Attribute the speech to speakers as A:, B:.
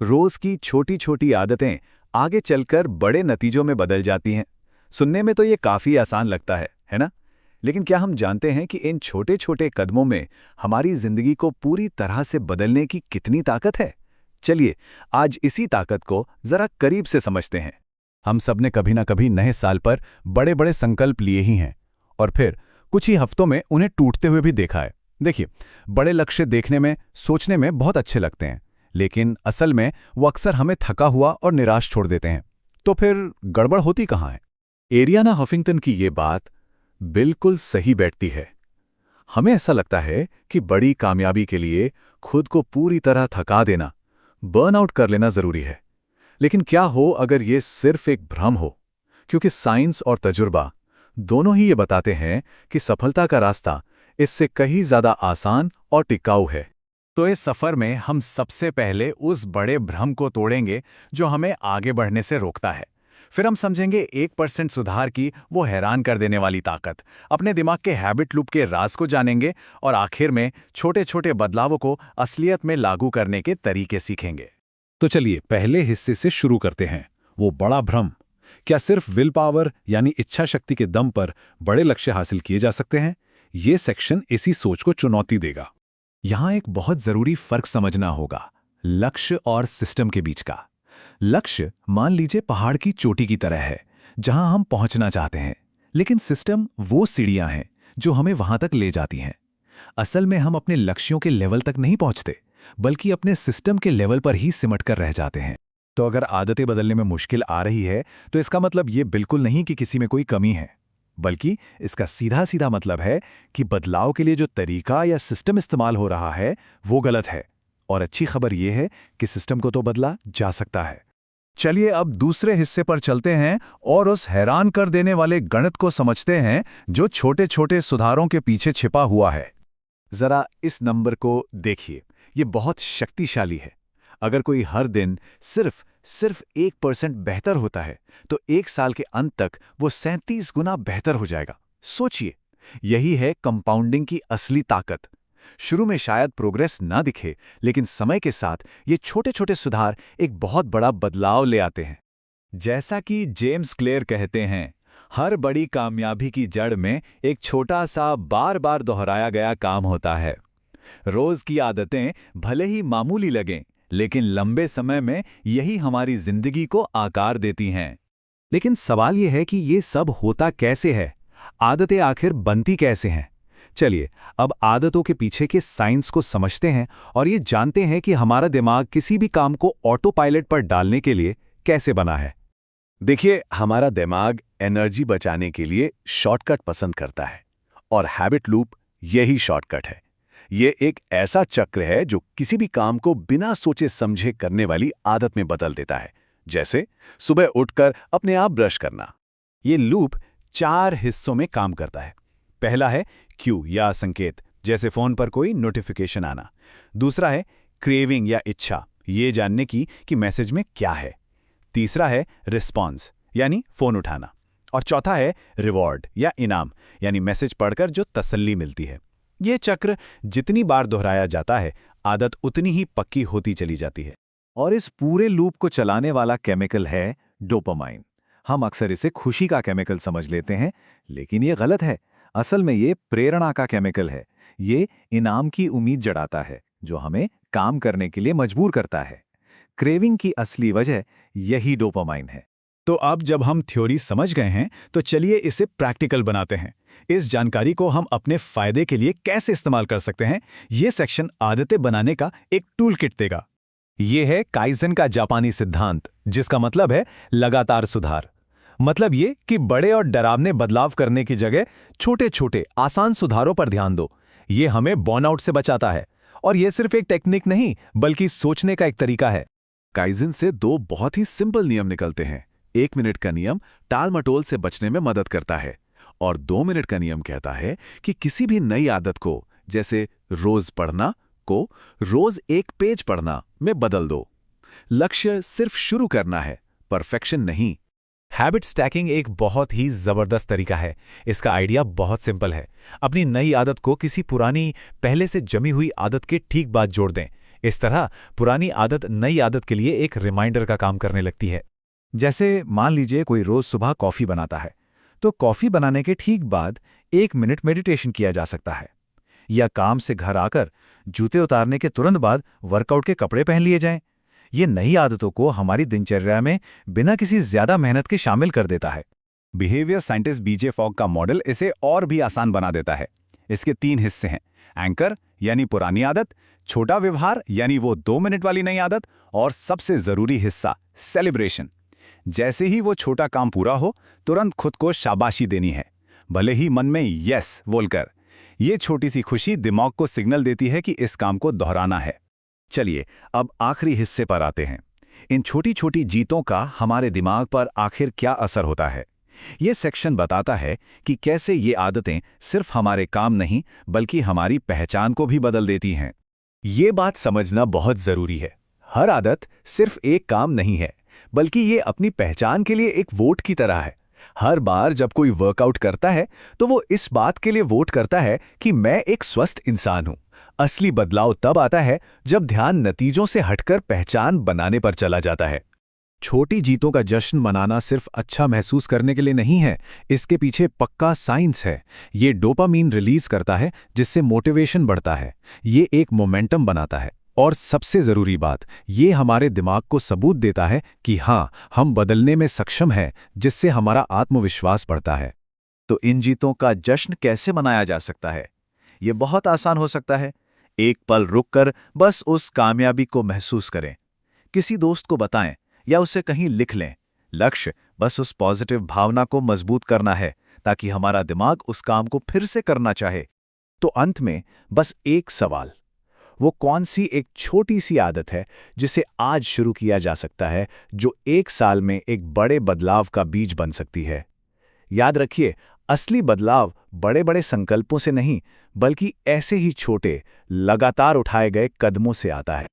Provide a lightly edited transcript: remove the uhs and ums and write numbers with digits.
A: रोज की छोटी छोटी आदतें आगे चलकर बड़े नतीजों में बदल जाती हैं। सुनने में तो ये काफी आसान लगता है ना? लेकिन क्या हम जानते हैं कि इन छोटे छोटे कदमों में हमारी जिंदगी को पूरी तरह से बदलने की कितनी ताकत है? चलिए आज इसी ताकत को जरा करीब से समझते हैं। हम सब ने कभी ना कभी नए साल पर बड़े बड़े संकल्प लिए ही हैं और फिर कुछ ही हफ्तों में उन्हें टूटते हुए भी देखा है। देखिए, बड़े लक्ष्य देखने में, सोचने में बहुत अच्छे लगते हैं, लेकिन असल में वो अक्सर हमें थका हुआ और निराश छोड़ देते हैं। तो फिर गड़बड़ होती कहाँ है? एरियाना हफिंगटन की ये बात बिल्कुल सही बैठती है। हमें ऐसा लगता है कि बड़ी कामयाबी के लिए खुद को पूरी तरह थका देना, बर्नआउट कर लेना जरूरी है। लेकिन क्या हो अगर ये सिर्फ एक भ्रम हो? क्योंकि साइंस और तजुर्बा दोनों ही ये बताते हैं कि सफलता का रास्ता इससे कहीं ज्यादा आसान और टिकाऊ है। तो इस सफर में हम सबसे पहले उस बड़े भ्रम को तोड़ेंगे जो हमें आगे बढ़ने से रोकता है। फिर हम समझेंगे 1% सुधार की वो हैरान कर देने वाली ताकत, अपने दिमाग के हैबिट लूप के राज को जानेंगे और आखिर में छोटे छोटे बदलावों को असलियत में लागू करने के तरीके सीखेंगे। तो चलिए पहले हिस्से से शुरू करते हैं, वो बड़ा भ्रम। क्या सिर्फ विल पावर यानी इच्छा शक्ति के दम पर बड़े लक्ष्य हासिल किए जा सकते हैं? ये सेक्शन इसी सोच को चुनौती देगा। यहां एक बहुत जरूरी फर्क समझना होगा, लक्ष्य और सिस्टम के बीच का। लक्ष्य मान लीजिए पहाड़ की चोटी की तरह है जहां हम पहुंचना चाहते हैं, लेकिन सिस्टम वो सीढ़ियां हैं जो हमें वहां तक ले जाती हैं। असल में हम अपने लक्ष्यों के लेवल तक नहीं पहुंचते, बल्कि अपने सिस्टम के लेवल पर ही सिमट कर रह जाते हैं। तो अगर आदतें बदलने में मुश्किल आ रही है तो इसका मतलब ये बिल्कुल नहीं कि किसी में कोई कमी है, बल्कि इसका सीधा सीधा मतलब है कि बदलाव के लिए जो तरीका या सिस्टम इस्तेमाल हो रहा है वो गलत है। और अच्छी खबर यह है कि सिस्टम को तो बदला जा सकता है। चलिए अब दूसरे हिस्से पर चलते हैं और उस हैरान कर देने वाले गणित को समझते हैं जो छोटे छोटे सुधारों के पीछे छिपा हुआ है। जरा इस नंबर को देखिए, ये बहुत शक्तिशाली है। अगर कोई हर दिन सिर्फ 1% बेहतर होता है तो एक साल के अंत तक वो 37 गुना बेहतर हो जाएगा। सोचिए, यही है कंपाउंडिंग की असली ताकत। शुरू में शायद प्रोग्रेस ना दिखे, लेकिन समय के साथ ये छोटे छोटे सुधार एक बहुत बड़ा बदलाव ले आते हैं। जैसा कि जेम्स क्लेयर कहते हैं, हर बड़ी कामयाबी की जड़ में एक छोटा सा बार बार दोहराया गया काम होता है। रोज की आदतें भले ही मामूली लगें, लेकिन लंबे समय में यही हमारी जिंदगी को आकार देती हैं। लेकिन सवाल यह है कि ये सब होता कैसे है? आदतें आखिर बनती कैसे हैं? चलिए अब आदतों के पीछे के साइंस को समझते हैं और ये जानते हैं कि हमारा दिमाग किसी भी काम को ऑटो पायलट पर डालने के लिए कैसे बना है। देखिए, हमारा दिमाग एनर्जी बचाने के लिए शॉर्टकट पसंद करता है और हैबिट लूप यही शॉर्टकट है। ये एक ऐसा चक्र है जो किसी भी काम को बिना सोचे समझे करने वाली आदत में बदल देता है। जैसे सुबह उठकर अपने आप ब्रश करना। ये लूप 4 हिस्सों में काम करता है। पहला है क्यू या संकेत, जैसे फोन पर कोई नोटिफिकेशन आना। दूसरा है क्रेविंग या इच्छा, ये जानने की कि मैसेज में क्या है। तीसरा है रिस्पॉन्स, यानी फोन उठाना। और चौथा है रिवॉर्ड या इनाम, यानी मैसेज पढ़कर जो तसल्ली मिलती है। ये चक्र जितनी बार दोहराया जाता है, आदत उतनी ही पक्की होती चली जाती है। और इस पूरे लूप को चलाने वाला केमिकल है डोपामाइन। हम अक्सर इसे खुशी का केमिकल समझ लेते हैं, लेकिन ये गलत है। असल में ये प्रेरणा का केमिकल है। ये इनाम की उम्मीद जगाता है जो हमें काम करने के लिए मजबूर करता है। क्रेविंग की असली वजह यही डोपामाइन है। तो अब जब हम थ्योरी समझ गए हैं, तो चलिए इसे प्रैक्टिकल बनाते हैं। इस जानकारी को हम अपने फायदे के लिए कैसे इस्तेमाल कर सकते हैं, ये सेक्शन आदतें बनाने का एक टूल किट देगा। ये है काइज़न का जापानी सिद्धांत, जिसका मतलब है लगातार सुधार। मतलब ये कि बड़े और डरावने बदलाव करने की जगह छोटे छोटे आसान सुधारों पर ध्यान दो। ये हमें बर्नआउट से बचाता है। और ये सिर्फ एक टेक्निक नहीं, बल्कि सोचने का एक तरीका है। काइज़न से 2 बहुत ही सिंपल नियम निकलते हैं। 1 मिनट का नियम टाल मटोल से बचने में मदद करता है, और 2 मिनट का नियम कहता है कि किसी भी नई आदत को, जैसे रोज पढ़ना को रोज 1 पेज पढ़ना में बदल दो। लक्ष्य सिर्फ शुरू करना है, परफेक्शन नहीं। हैबिट स्टैकिंग एक बहुत ही जबरदस्त तरीका है। इसका आइडिया बहुत सिंपल है। अपनी नई आदत को किसी पुरानी, पहले से जमी हुई आदत के ठीक बाद जोड़ दें। इस तरह पुरानी आदत नई आदत के लिए एक रिमाइंडर का काम करने लगती है। जैसे मान लीजिए कोई रोज सुबह कॉफ़ी बनाता है, तो कॉफ़ी बनाने के ठीक बाद 1 मिनट मेडिटेशन किया जा सकता है। या काम से घर आकर जूते उतारने के तुरंत बाद वर्कआउट के कपड़े पहन लिए जाएं। ये नई आदतों को हमारी दिनचर्या में बिना किसी ज्यादा मेहनत के शामिल कर देता है। बिहेवियर साइंटिस्ट बीजे फॉग का मॉडल इसे और भी आसान बना देता है। इसके 3 हिस्से हैं: एंकर यानी पुरानी आदत, छोटा व्यवहार यानी वो 2 मिनट वाली नई आदत, और सबसे जरूरी हिस्सा सेलिब्रेशन। जैसे ही वो छोटा काम पूरा हो, तुरंत खुद को शाबाशी देनी है, भले ही मन में यस बोलकर। ये छोटी सी खुशी दिमाग को सिग्नल देती है कि इस काम को दोहराना है। चलिए अब आखिरी हिस्से पर आते हैं। इन छोटी छोटी जीतों का हमारे दिमाग पर आखिर क्या असर होता है। ये सेक्शन बताता है कि कैसे ये आदतें सिर्फ हमारे काम नहीं बल्कि हमारी पहचान को भी बदल देती हैं। ये बात समझना बहुत जरूरी है। हर आदत सिर्फ एक काम नहीं है, बल्कि ये अपनी पहचान के लिए एक वोट की तरह है। हर बार जब कोई वर्कआउट करता है तो वो इस बात के लिए वोट करता है कि मैं एक स्वस्थ इंसान हूं। असली बदलाव तब आता है जब ध्यान नतीजों से हटकर पहचान बनाने पर चला जाता है। छोटी जीतों का जश्न मनाना सिर्फ अच्छा महसूस करने के लिए नहीं है, इसके पीछे पक्का साइंस है। ये डोपामीन रिलीज करता है जिससे मोटिवेशन बढ़ता है। ये एक मोमेंटम बनाता है और सबसे जरूरी बात, ये हमारे दिमाग को सबूत देता है कि हाँ, हम बदलने में सक्षम हैं, जिससे हमारा आत्मविश्वास बढ़ता है। तो इन जीतों का जश्न कैसे मनाया जा सकता है? ये बहुत आसान हो सकता है। एक पल रुककर बस उस कामयाबी को महसूस करें। किसी दोस्त को बताएं या उसे कहीं लिख लें। लक्ष्य बस उस पॉजिटिव भावना को मजबूत करना है ताकि हमारा दिमाग उस काम को फिर से करना चाहे। तो अंत में बस एक सवाल, वो कौन सी एक छोटी सी आदत है जिसे आज शुरू किया जा सकता है, जो 1 साल में एक बड़े बदलाव का बीज बन सकती है? याद रखिए, असली बदलाव बड़े बड़े संकल्पों से नहीं बल्कि ऐसे ही छोटे, लगातार उठाए गए कदमों से आता है।